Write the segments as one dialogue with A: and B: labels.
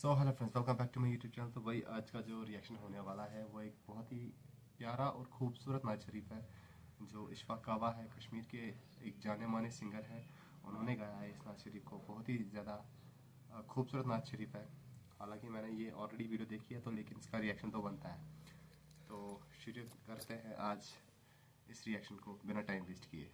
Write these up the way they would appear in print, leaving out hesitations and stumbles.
A: So hello friends, welcome back to my YouTube channel. तो भाई आज का जो रिएक्शन होने वाला है वो एक बहुत ही प्यारा और खूबसूरत नाच शरीफ है जो इशफाक कावा है, कश्मीर के एक जाने माने सिंगर है। उन्होंने गाया है इस नाच शरीफ को। बहुत ही ज़्यादा खूबसूरत नाच शरीफ है। हालांकि मैंने ये ऑलरेडी वीडियो देखी है तो लेकिन इसका रिएक्शन तो बनता है। तो शुरू करते हैं आज इस रिएक्शन को बिना टाइम वेस्ट किए।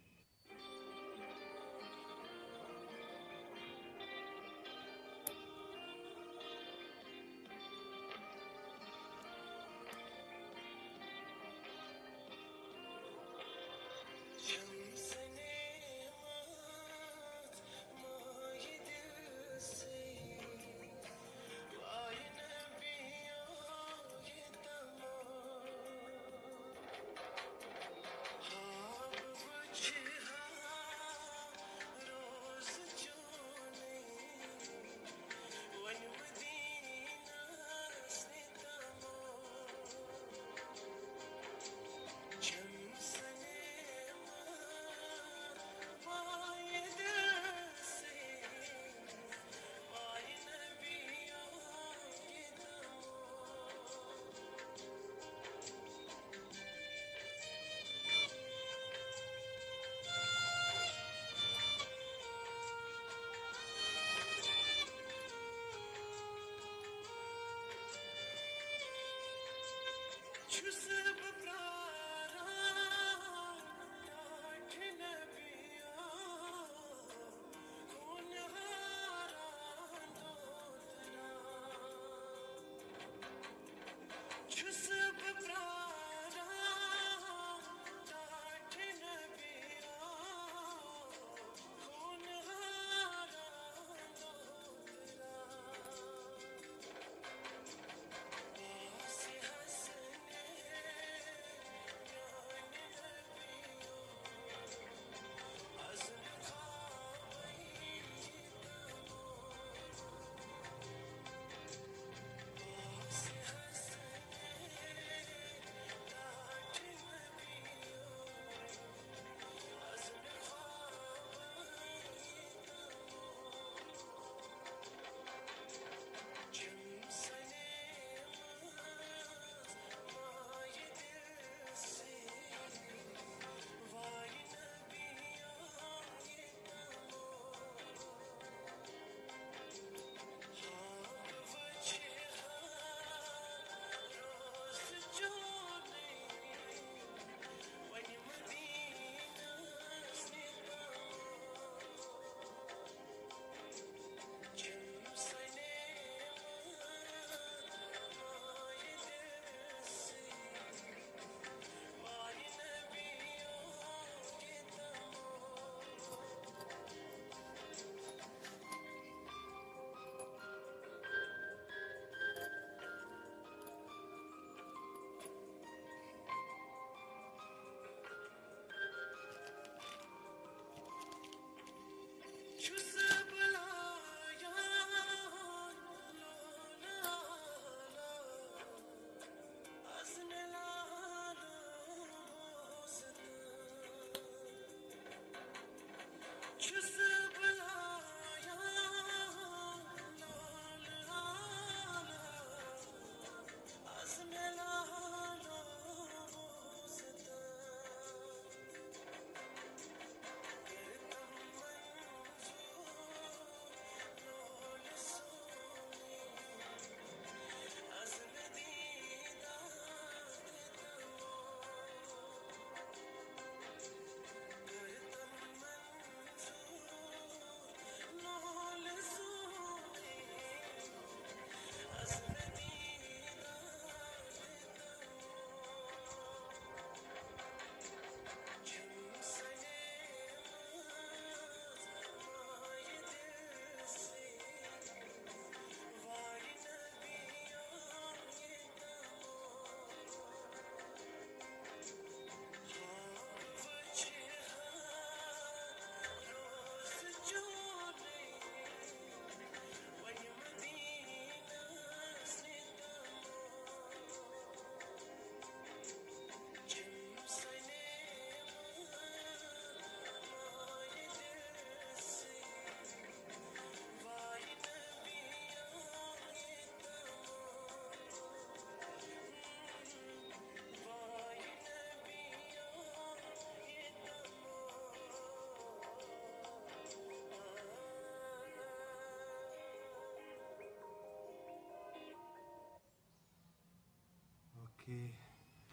A: ओके,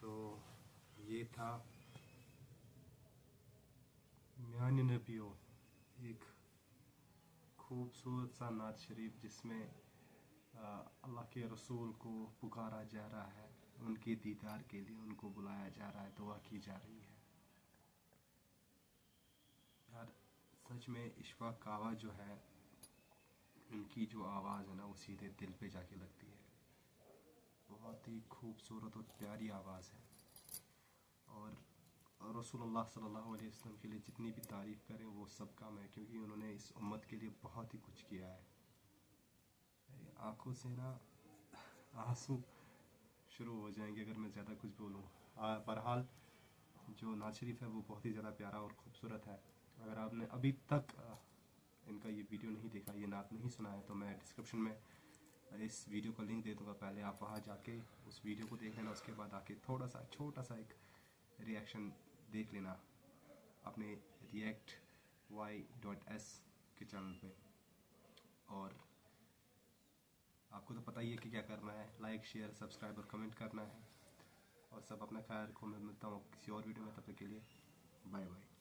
A: तो ये था म्यान नबियो, एक खूबसूरत सा नात शरीफ जिसमें अल्लाह के रसूल को पुकारा जा रहा है, उनके दीदार के लिए उनको बुलाया जा रहा है, दुआ की जा रही है। यार सच में इशफाक कावा जो है, उनकी जो आवाज़ है ना वो सीधे दिल पे जाके लगती है। बहुत ही खूबसूरत और प्यारी आवाज़ है। और रसूलुल्लाह सल्लल्लाहु अलैहि वसल्लम के लिए जितनी भी तारीफ़ करें वो सब कम है, क्योंकि उन्होंने इस उम्मत के लिए बहुत ही कुछ किया है। आंखों से ना आंसू शुरू हो जाएंगे अगर मैं ज़्यादा कुछ बोलूँ। बहरहाल जो नात शरीफ है वो बहुत ही ज़्यादा प्यारा और ख़ूबसूरत है। अगर आपने अभी तक इनका ये वीडियो नहीं देखा, ये नात नहीं सुना है, तो मैं डिस्क्रिप्शन में इस वीडियो का लिंक दे दूँगा। पहले आप वहाँ जाके उस वीडियो को देख लेना, उसके बाद आके थोड़ा सा छोटा सा एक रिएक्शन देख लेना अपने react.y.s के चैनल पे। और आपको तो पता ही है कि क्या करना है, लाइक शेयर सब्सक्राइब और कमेंट करना है। और सब अपना ख्याल रखो। मैं मिलता हूँ किसी और वीडियो में, तब तक के लिए बाय बाय।